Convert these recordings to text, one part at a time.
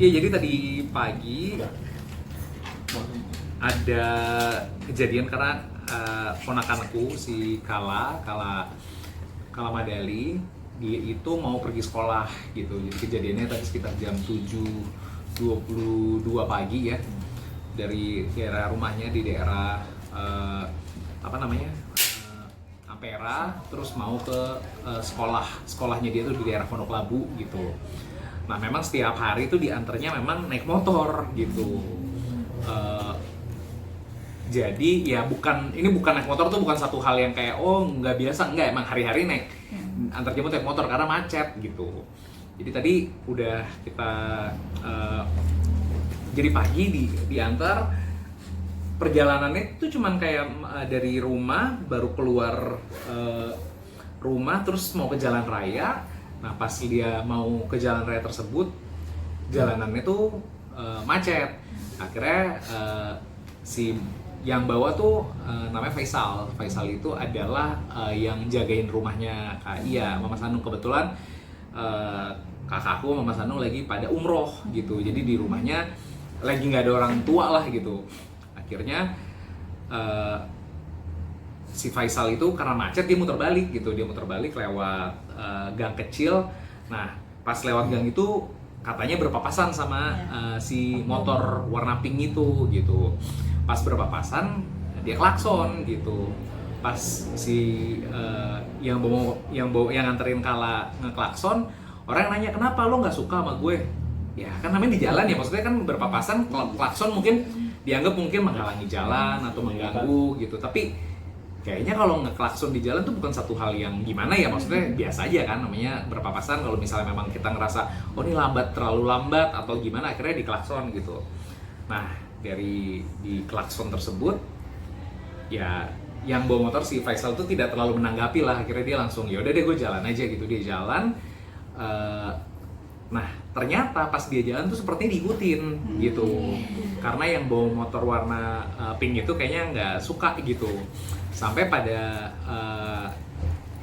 Ya jadi tadi pagi ada kejadian karena ponakanku si Kala Madali, dia itu mau pergi sekolah gitu. Jadi kejadiannya tadi sekitar jam 7.22 pagi ya, dari daerah rumahnya di daerah Ampera, terus mau ke sekolahnya dia tuh di daerah Pondok Labu gitu. Nah memang setiap hari itu diantarnya memang naik motor gitu. Jadi ya ini bukan naik motor tuh bukan satu hal yang kayak oh nggak biasa, enggak, emang hari-hari naik antar jemput naik motor karena macet gitu. Jadi tadi udah kita jadi pagi diantar, perjalanannya itu cuman kayak dari rumah baru keluar rumah terus mau ke jalan raya. Nah pas dia mau ke jalan raya tersebut jalanannya tuh macet. Akhirnya si yang bawa tuh namanya Faisal. Faisal itu adalah yang jagain rumahnya Kak Iya, Mama Sanung. Kebetulan kakakku Mama Sanung lagi pada umroh gitu. Jadi di rumahnya lagi nggak ada orang tua lah gitu. Akhirnya si Faisal itu karena macet dia muter balik gitu. Dia muter balik lewat gang kecil. Nah pas lewat gang itu katanya berpapasan sama si motor warna pink itu gitu. Pas berpapasan dia klakson gitu. Pas si yang nganterin Kala ngeklakson, orang nanya kenapa lo nggak suka sama gue? Ya kan namanya di jalan ya, maksudnya kan berpapasan, klakson mungkin dianggap mungkin menghalangi jalan atau mengganggu gitu. Tapi kayaknya kalau ngeklakson di jalan tuh bukan satu hal yang gimana ya, maksudnya biasa aja kan, namanya berpapasan. Kalau misalnya memang kita ngerasa oh ini terlalu lambat atau gimana, akhirnya diklakson gitu. Nah dari di klakson tersebut ya yang bawa motor si Faisal tuh tidak terlalu menanggapi lah. Akhirnya dia langsung ya udah deh gue jalan aja gitu. Dia jalan, nah ternyata pas dia jalan tuh sepertinya diikutin gitu, karena yang bawa motor warna pink itu kayaknya nggak suka gitu. Sampai pada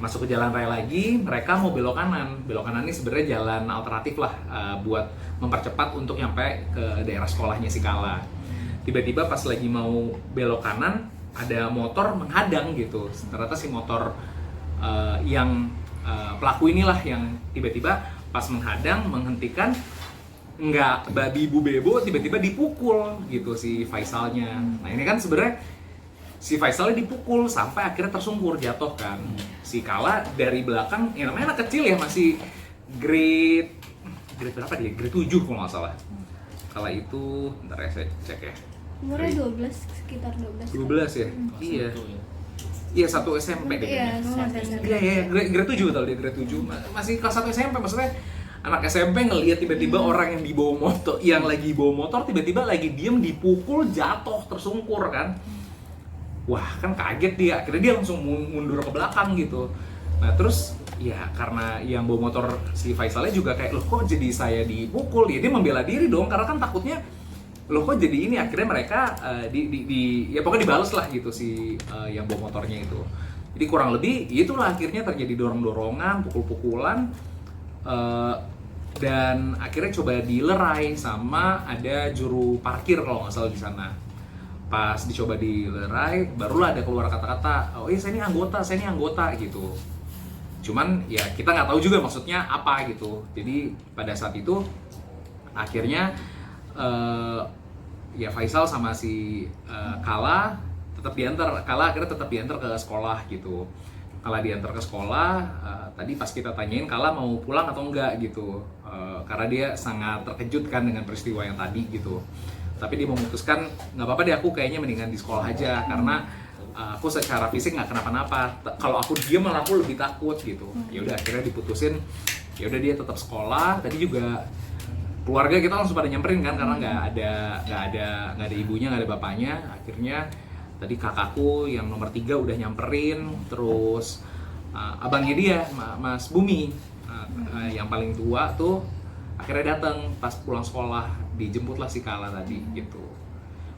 masuk ke jalan raya lagi, mereka mau belok kanan. Belok kanan ini sebenarnya jalan alternatif lah buat mempercepat untuk nyampe ke daerah sekolahnya si Kala. Tiba-tiba pas lagi mau belok kanan, ada motor menghadang gitu. Ternyata si motor yang pelaku inilah yang tiba-tiba pas menghadang, menghentikan, nggak babi bu bebo, tiba-tiba dipukul gitu si Faisalnya. Nah ini kan sebenarnya si Faisalnya dipukul sampai akhirnya tersungkur jatuh kan. Si Kala dari belakang, ya namanya anak kecil ya, masih grade berapa dia? Grade 7 kalau nggak salah. Kala itu, bentar ya saya cek ya. Umurnya 12, sekitar 12. 12 ya? Iya. Iya, 1 SMP deh. Iya, grade 7 betul, dia grade 7. Masih kelas 1 SMP, maksudnya anak SMP ngelihat tiba-tiba orang yang dibawa motor, yang lagi bawa motor tiba-tiba lagi diem dipukul, jatuh, tersungkur kan. Wah, kan kaget dia. Akhirnya dia langsung mundur ke belakang gitu. Nah, terus ya karena yang bawa motor si Faisalnya juga kayak, loh kok jadi saya dipukul? Ya dia membela diri dong, karena kan takutnya loh kok jadi ini. Akhirnya mereka ya pokoknya dibales lah gitu si yang bawa motornya itu. Jadi kurang lebih itulah akhirnya terjadi dorong-dorongan, pukul-pukulan, dan akhirnya coba dilerai sama ada juru parkir kalau nggak salah di sana. Pas dicoba dilerai, barulah ada keluar kata-kata, oh iya saya ini anggota gitu. Cuman ya kita nggak tahu juga maksudnya apa gitu. Jadi pada saat itu akhirnya ya Faisal sama si Kala akhirnya tetap diantar ke sekolah gitu. Kala diantar ke sekolah, tadi pas kita tanyain Kala mau pulang atau enggak gitu, karena dia sangat terkejut kan dengan peristiwa yang tadi gitu. Tapi dia memutuskan nggak apa-apa deh, aku kayaknya mendingan di sekolah aja karena aku secara fisik nggak kenapa-napa. Kalau aku diam malah aku lebih takut gitu. Ya udah akhirnya diputusin, ya udah dia tetap sekolah. Tadi juga keluarga kita langsung pada nyamperin kan, karena nggak ada ibunya, nggak ada bapaknya. Akhirnya tadi kakakku yang nomor 3 udah nyamperin, terus abangnya dia Mas Bumi yang paling tua tuh akhirnya datang pas pulang sekolah, dijemputlah si Kala tadi gitu.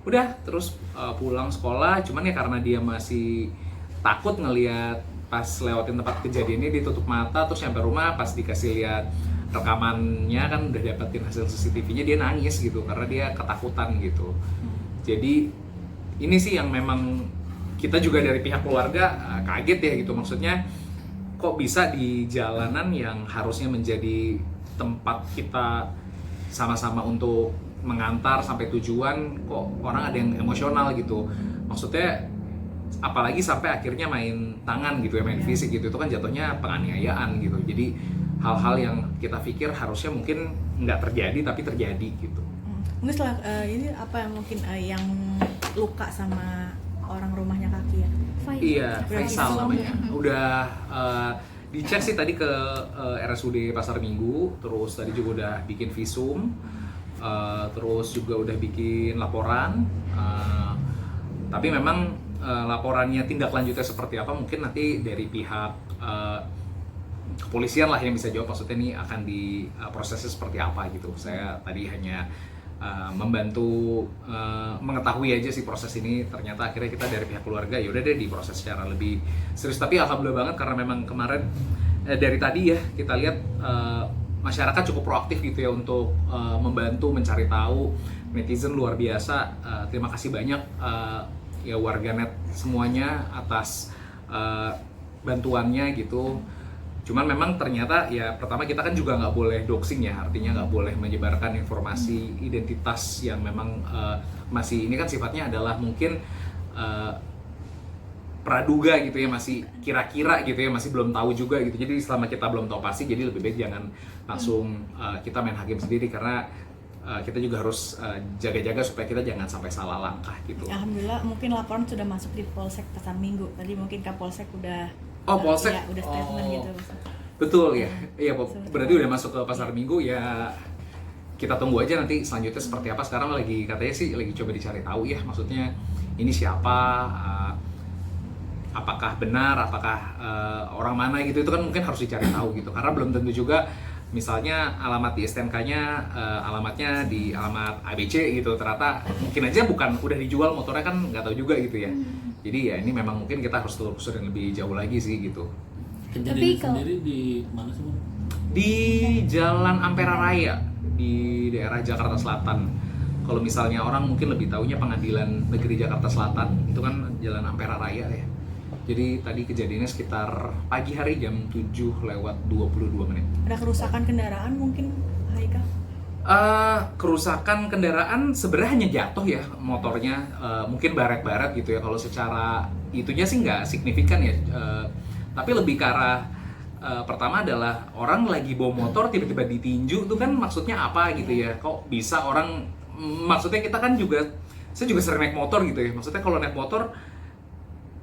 Udah terus pulang sekolah, cuman ya karena dia masih takut ngelihat pas lewatin tempat kejadiannya, dia tutup mata. Terus sampai rumah pas dikasih lihat rekamannya kan udah dapetin hasil CCTV-nya, dia nangis gitu karena dia ketakutan gitu. Jadi ini sih yang memang kita juga dari pihak keluarga kaget ya gitu, maksudnya kok bisa di jalanan yang harusnya menjadi tempat kita sama-sama untuk mengantar sampai tujuan, kok orang ada yang emosional gitu. Maksudnya apalagi sampai akhirnya main tangan gitu ya, main fisik gitu, itu kan jatuhnya penganiayaan gitu. Jadi hal-hal yang kita pikir harusnya mungkin nggak terjadi tapi terjadi gitu. Mungkin setelah ini apa yang mungkin yang luka sama orang rumahnya Kaki ya? Iya, Faisal namanya. Udah dicek sih tadi ke RSUD Pasar Minggu, terus tadi juga udah bikin visum, terus juga udah bikin laporan. Tapi memang laporannya tindak lanjutnya seperti apa mungkin nanti dari pihak kepolisian lah yang bisa jawab, maksudnya ini akan diprosesnya seperti apa gitu. Saya tadi hanya membantu mengetahui aja sih proses ini. Ternyata akhirnya kita dari pihak keluarga ya udah deh diproses secara lebih serius. Tapi alhamdulillah banget karena memang kemarin dari tadi ya kita lihat masyarakat cukup proaktif gitu ya untuk membantu mencari tahu. Netizen luar biasa, terima kasih banyak ya warganet semuanya atas bantuannya gitu. Cuman memang ternyata ya pertama kita kan juga nggak boleh doxing ya, artinya nggak boleh menyebarkan informasi identitas yang memang masih, ini kan sifatnya adalah mungkin praduga gitu ya, masih kira-kira gitu ya, masih belum tahu juga gitu. Jadi selama kita belum tahu pasti, jadi lebih baik jangan langsung kita main hakim sendiri, karena kita juga harus jaga-jaga supaya kita jangan sampai salah langkah gitu. Alhamdulillah mungkin laporan sudah masuk di Polsek Pasar Minggu. Tadi mungkin Kapolsek udah Polsek? Ya, udah statement gitu. Betul ya, iya berarti udah masuk ke Pasar Minggu ya. Kita tunggu aja nanti selanjutnya seperti apa. Sekarang lagi katanya sih lagi coba dicari tahu ya, maksudnya ini siapa, apakah benar, apakah orang mana gitu, itu kan mungkin harus dicari tahu gitu, karena belum tentu juga misalnya alamat di STNK-nya alamatnya di alamat ABC gitu, ternyata mungkin aja bukan, udah dijual motornya kan nggak tahu juga gitu ya. Jadi ya ini memang mungkin kita harus telusurin lebih jauh lagi sih gitu. Kejadian sendiri di mana sih, Bang? Di Jalan Ampera Raya di daerah Jakarta Selatan. Kalau misalnya orang mungkin lebih taunya Pengadilan Negeri Jakarta Selatan, itu kan Jalan Ampera Raya ya. Jadi tadi kejadiannya sekitar pagi hari jam 7:22. Ada kerusakan kendaraan mungkin, Haika? Kerusakan kendaraan sebenarnya hanya jatuh ya motornya, mungkin baret-baret gitu ya. Kalau secara itunya sih nggak signifikan ya, tapi lebih ke arah pertama adalah orang lagi bawa motor tiba-tiba ditinju, itu kan maksudnya apa gitu ya? Kok bisa orang, maksudnya kita kan juga, saya juga sering naik motor gitu ya. Maksudnya kalau naik motor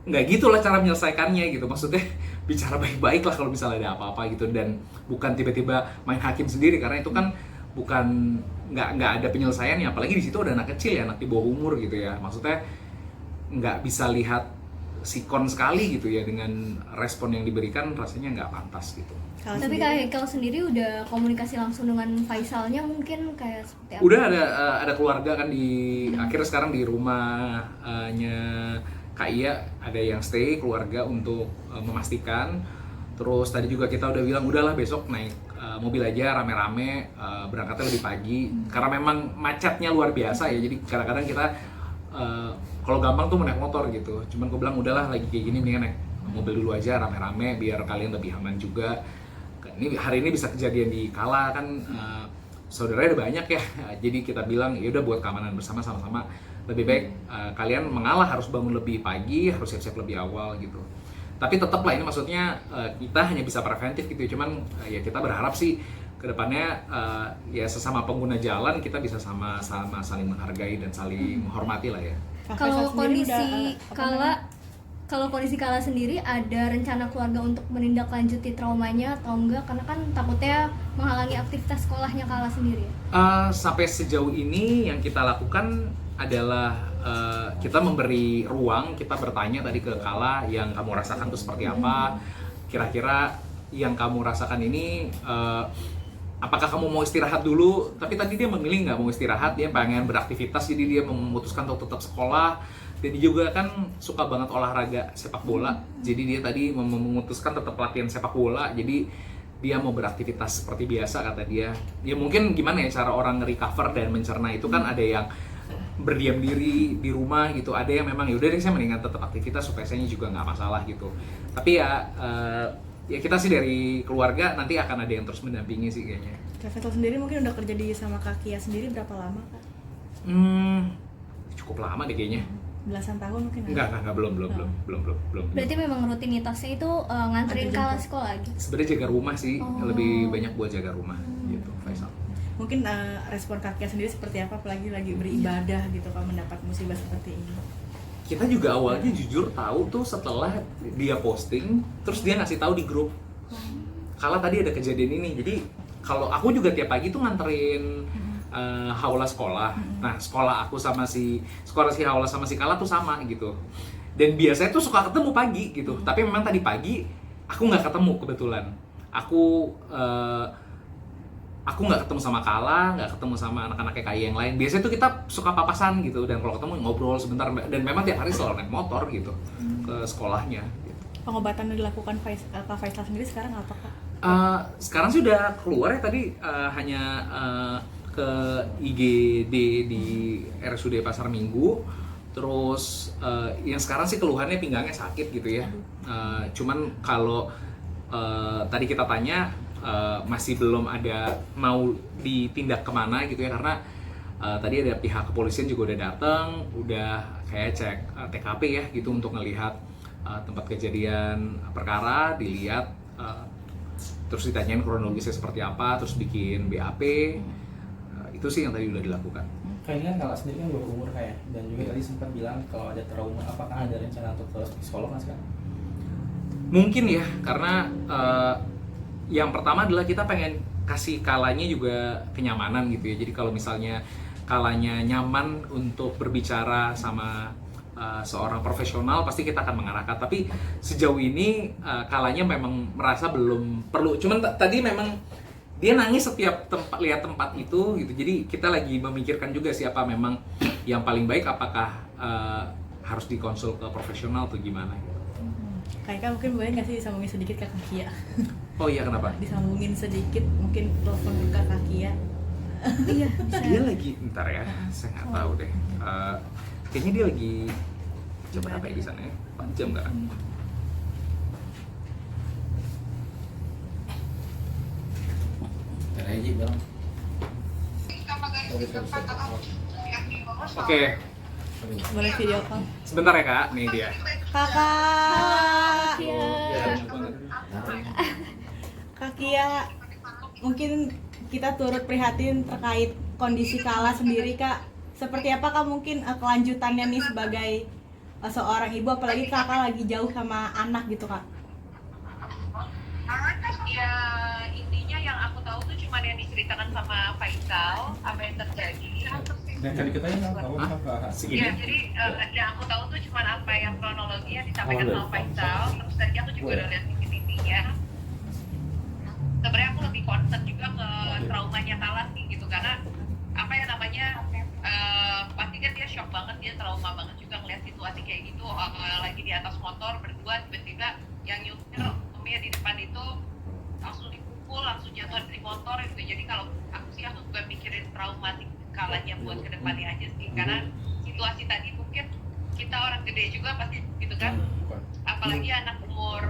nggak gitulah cara menyelesaikannya gitu, maksudnya bicara baik-baik lah kalau misalnya ada apa-apa gitu, dan bukan tiba-tiba main hakim sendiri, karena itu kan bukan, nggak ada penyelesaiannya. Apalagi di situ ada anak kecil ya, anak di bawah umur gitu ya, maksudnya nggak bisa lihat sikon sekali gitu ya, dengan respon yang diberikan rasanya nggak pantas gitu. Tapi kayak kalau sendiri udah komunikasi langsung dengan Faisalnya mungkin kayak seperti apa? Udah ada keluarga kan di akhirnya sekarang di rumahnya Kak Iya ada yang stay keluarga untuk memastikan. Terus tadi juga kita udah bilang udahlah besok naik mobil aja rame-rame, berangkatnya lebih pagi karena memang macetnya luar biasa ya. Jadi kadang-kadang kita kalau gampang tuh naik motor gitu. Cuman gue bilang udahlah lagi kayak gini mendingan naik mobil dulu aja rame-rame biar kalian lebih aman juga. Ini hari ini bisa kejadian di Kala kan, saudaranya ada banyak ya. Jadi kita bilang ya udah buat keamanan bersama sama-sama lebih baik kalian mengalah harus bangun lebih pagi, harus siap-siap lebih awal gitu. Tapi tetap lah ini maksudnya kita hanya bisa preventif gitu. Cuman ya kita berharap sih kedepannya ya sesama pengguna jalan kita bisa sama-sama saling menghargai dan saling menghormati lah ya. Kalau kondisi Kala sendiri ada rencana keluarga untuk menindaklanjuti traumanya atau enggak? Karena kan takutnya menghalangi aktivitas sekolahnya Kala sendiri. Sampai sejauh ini yang kita lakukan adalah kita memberi ruang, kita bertanya tadi ke Kala yang kamu rasakan itu seperti apa, kira-kira yang kamu rasakan ini apakah kamu mau istirahat dulu. Tapi tadi dia memilih nggak mau istirahat, dia pengen beraktivitas, jadi dia memutuskan untuk tetap sekolah. Dan dia juga kan suka banget olahraga sepak bola, jadi dia tadi memutuskan tetap latihan sepak bola. Jadi dia mau beraktivitas seperti biasa kata dia. Ya mungkin gimana ya cara orang recover dan mencerna itu kan ada yang berdiam diri di rumah gitu, ada yang memang yaudah deh saya mendingan tetap aktivitas supaya saya juga nggak masalah gitu. Tapi ya ya kita sih dari keluarga nanti akan ada yang terus mendampingi sih kayaknya. Kak Faisal sendiri mungkin udah kerja di sama Kak Kia sendiri berapa lama Kak? Cukup lama deh kayaknya. Belasan tahun mungkin? Enggak, belum. Berarti memang rutinitasnya itu nganterin Kala sekolah gitu? Sebenarnya jaga rumah sih, lebih banyak buat jaga rumah gitu, Faisal. Mungkin respon Kak Kia sendiri seperti apa, apalagi lagi beribadah gitu kalau mendapat musibah seperti ini? Kita juga awalnya jujur tahu tuh setelah dia posting, terus dia ngasih tahu di grup. Kala tadi ada kejadian ini, jadi kalau aku juga tiap pagi tuh nganterin Haula sekolah. Nah, sekolah si Haula sama si Kala tuh sama gitu. Dan biasanya tuh suka ketemu pagi gitu. Tapi memang tadi pagi aku nggak ketemu kebetulan. Aku nggak ketemu sama Kala, nggak ketemu sama anak-anak KKI yang lain. Biasanya tuh kita suka papasan gitu, dan kalau ketemu ngobrol sebentar. Dan memang tiap hari selalu naik motor gitu ke sekolahnya. Gitu. Pengobatan yang dilakukan Kak Faisal sendiri sekarang apa Kak? Sekarang sih udah keluar ya tadi, hanya ke IGD di RSUD Pasar Minggu. Terus yang sekarang sih keluhannya pinggangnya sakit gitu ya. Cuman kalau tadi kita tanya, masih belum ada mau ditindak kemana gitu ya, karena tadi ada pihak kepolisian juga udah datang, udah kayak cek TKP ya gitu untuk ngelihat tempat kejadian perkara, dilihat terus ditanyain kronologisnya seperti apa, terus bikin BAP. Itu sih yang tadi udah dilakukan. Kayaknya kan Kala sendiri kan berumur kayak, dan juga tadi sempat bilang kalau ada trauma, apakah ada rencana untuk ke psikolog nggak sekarang? Mungkin ya, karena yang pertama adalah kita pengen kasih Kalanya juga kenyamanan gitu ya. Jadi kalau misalnya Kalanya nyaman untuk berbicara sama seorang profesional, pasti kita akan mengarahkan. Tapi sejauh ini Kalanya memang merasa belum perlu. Cuman tadi memang dia nangis setiap lihat tempat itu gitu. Jadi kita lagi memikirkan juga siapa memang yang paling baik, apakah harus dikonsul ke profesional atau gimana gitu. Kak mungkin boleh nggak sih disambungin sedikit ke Kak Kia? Oh iya, kenapa? Disambungin sedikit, mungkin telepon ke Kak Kia. Iya, bisa. Dia lagi, bentar ya, saya nggak tahu deh. Kayaknya dia lagi coba apa ya di sana ya? 4 jam kan? Aja bang. Oke, Boleh video call. sebentar ya Kak, nih dia. Kakak! Iya. Kak Kia, mungkin kita turut prihatin terkait kondisi Kala sendiri Kak. Seperti apa Kak mungkin kelanjutannya nih sebagai seorang ibu, apalagi Kakak lagi jauh sama anak gitu Kak? Ya intinya yang aku tahu tuh cuma yang diceritakan sama Faisal apa yang terjadi. Dan tadi kita yang tahu apa? Ya jadi yang aku tahu tuh cuma apa yang kronologi yang disampaikan sama Faisal. Terus tadi aku juga udah lihat CCTV-nya. Sebenarnya aku lebih concern juga ke traumanya Kala sih gitu, karena apa ya namanya pasti kan dia shock banget, dia trauma banget juga ngeliat situasi kayak gitu, lagi di atas motor berdua, tiba-tiba yang nyupir Umia di depan itu langsung dipukul, langsung jatuh dari motor gitu. Jadi kalau aku juga mikirin traumatik Kalanya buat kedepannya aja sih, karena situasi tadi mungkin kita orang gede juga pasti gitu kan, apalagi anak umur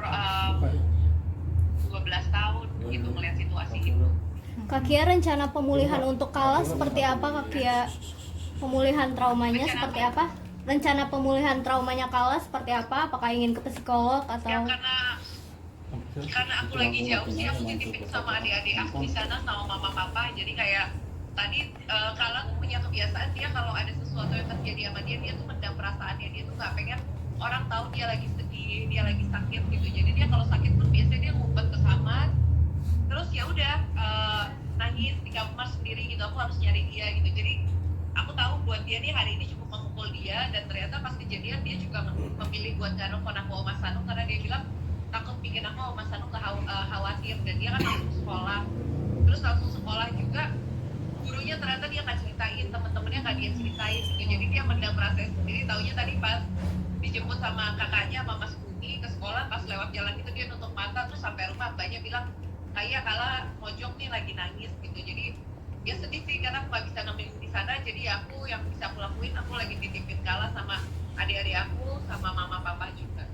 12 tahun gitu ngeliat situasi itu. Kak Kia, rencana pemulihan untuk Kala seperti apa Kak Kia? Pemulihan traumanya seperti apa? Rencana pemulihan traumanya Kala seperti apa? Apakah ingin ke psikolog atau? Ya karena aku lagi jauh sih, aku dititipin sama adik-adik aku di sana sama mama papa. Jadi kayak tadi Kala tuh punya kebiasaan, dia kalau ada sesuatu yang terjadi sama dia tuh mendam perasaannya, dia tuh nggak pengen orang tahu dia lagi sedih, dia lagi sakit gitu. Jadi dia kalau sakit pun biasanya dia ngumpet ke kamar, terus ya udah nangis di kamar sendiri gitu. Aku harus nyari dia gitu. Jadi aku tahu buat dia nih hari ini cukup memukul dia, dan ternyata pas kejadian dia juga memilih buat nggak nelfon aku Mas Sanu karena dia bilang takut bikin aku Mas Sanu khawatir, dan dia kan langsung sekolah. Terus langsung sekolah juga gurunya ternyata dia nggak ceritain, temen-temennya nggak dia ceritain gitu. Jadi dia mendam perasaan sendiri. Taunya tadi pas dijemput sama kakaknya sama Mas Budi ke sekolah, pas lewat jalan itu dia nutup mata, terus sampai rumah mbaknya bilang kayak Kala mojok nih lagi nangis gitu. Jadi ya sedih sih karena aku nggak bisa nemenin di sana. Jadi aku yang bisa aku lakuin, aku lagi titipin Kala sama adik-adik aku sama mama papa juga.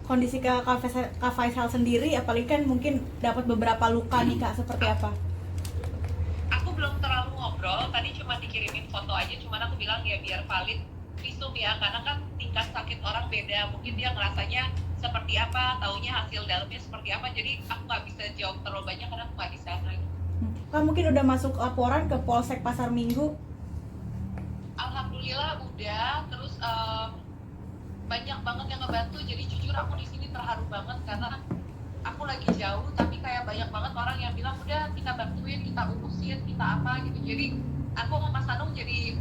Kondisi Kak Faisal sendiri, apalagi kan mungkin dapat beberapa luka nih Kak, seperti apa? Aku belum terlalu ngobrol, tadi cuma dikirimin foto aja, cuman aku bilang ya biar valid visum ya, karena kan tingkat sakit orang beda, mungkin dia ngerasanya seperti apa, taunya hasil dalamnya seperti apa, jadi aku nggak bisa jawab terlalu banyak karena aku nggak di sana. Kak mungkin udah masuk laporan ke Polsek Pasar Minggu? Alhamdulillah udah, terus banyak banget yang ngebantu, jadi jujur aku di sini terharu banget karena aku lagi jauh, tapi kayak banyak banget orang yang bilang udah kita bantuin, kita urusin, kita apa gitu. Jadi aku sama Mas Hanung jadi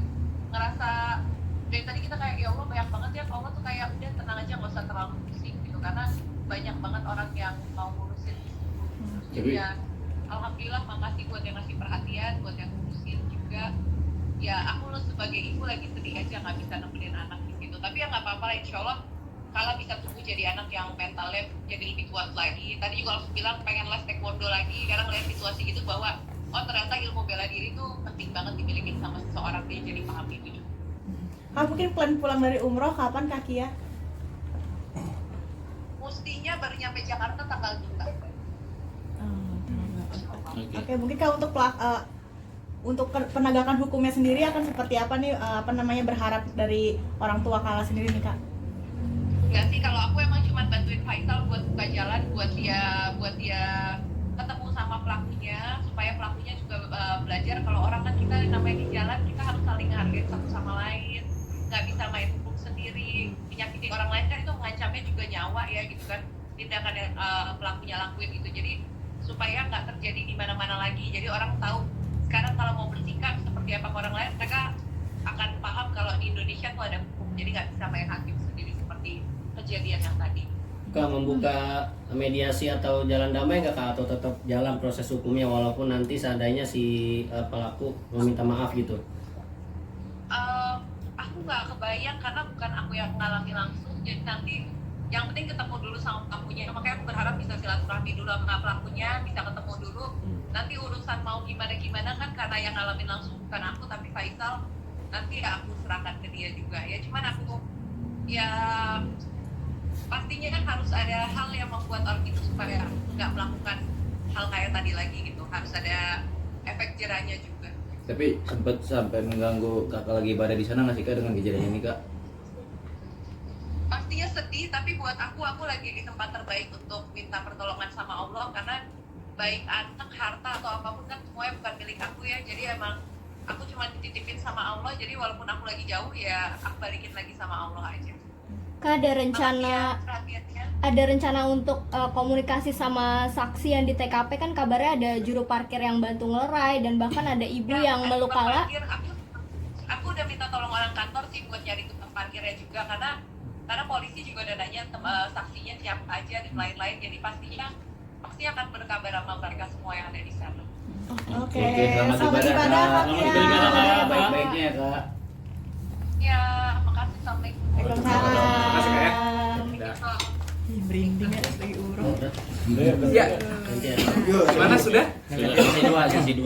ngerasa dari tadi kita kayak ya Allah banyak banget ya, Allah tuh kayak udah tenang aja nggak usah terlalu pusing gitu karena banyak banget orang yang mau ngurusin di situ. Jadi ya alhamdulillah, makasih buat yang ngasih perhatian, buat yang ngurusin juga. Ya aku sebagai ibu lagi sedih aja nggak bisa nemenin anak di situ, tapi ya nggak apa-apa lah, insya Allah Kala bisa tumbuh jadi anak yang mentalnya jadi lebih kuat lagi. Tadi juga langsung bilang pengen les taekwondo lagi karena ngeliat situasi gitu bahwa oh ternyata ilmu bela diri itu penting banget dimiliki sama seseorang, dia jadi paham itu juga. Kak mungkin plan pulang dari umroh kapan Kak Kia? Mestinya baru nyampe Jakarta tanggal 2. Oke, mungkin Kak untuk penegakan hukumnya sendiri akan seperti apa nih, berharap dari orang tua Kala sendiri nih Kak? Enggak sih, kalau aku emang cuma bantuin Faisal buat buka jalan buat dia ketemu sama pelakunya, supaya pelakunya juga belajar kalau orang kan kita namanya di jalan kita harus saling hargai satu sama lain, nggak bisa main hukum sendiri, menyakiti orang lain kan itu mengancamnya juga nyawa ya gitu kan, tindakan yang pelakunya lakuin gitu. Jadi supaya nggak terjadi di mana-mana lagi, jadi orang tahu sekarang kalau mau bersikap seperti apa ke orang lain, mereka akan paham kalau di Indonesia tuh ada hukum, jadi nggak bisa main hakim sendiri seperti kejadian yang tadi. Kak membuka mediasi atau jalan damai nggak Kak, atau tetap jalan proses hukumnya walaupun nanti seandainya si pelaku meminta maaf gitu? Aku nggak kebayang karena bukan aku yang mengalami langsung, jadi nanti yang penting ketemu dulu sama pelakunya, makanya aku berharap bisa silaturahmi dulu sama pelakunya, bisa ketemu dulu. Nanti urusan mau gimana kan karena yang ngalamin langsung bukan aku tapi Faisal, nanti ya aku serahkan ke dia juga ya. Cuman aku ya pastinya kan harus ada hal yang membuat orang itu supaya nggak melakukan hal kayak tadi lagi gitu, harus ada efek jerahnya juga. Tapi sempat sampai mengganggu kakak lagi ibadah di sana nggak sih Kak dengan kejadian ini Kak? Pastinya sedih, tapi buat aku lagi di tempat terbaik untuk minta pertolongan sama Allah, karena baik anak, harta atau apapun kan semuanya bukan milik aku ya. Jadi emang aku cuma dititipin sama Allah, jadi walaupun aku lagi jauh ya aku balikin lagi sama Allah aja. Kak ada Makasih ya rencana untuk komunikasi sama saksi yang di TKP, kan kabarnya ada juru parkir yang bantu ngelerai dan bahkan ada ibu yang meluk Kala. Aku udah minta tolong orang kantor sih buat nyari tukang parkirnya juga, karena polisi juga udah nanya saksinya siapa aja dan lain-lain, jadi pasti akan berkabar sama mereka semua yang ada di sana. Oke, selamat ibadah, Kak Kak. Kia. Baik-baiknya ya Kak. Ya, makasih. Assalamualaikum. Waalaikumsalam. Makasih, Kak, ya. Udah. Merinding ya lagi umroh. Ya, Nanti ya. gimana sudah? Sudah sesi 2.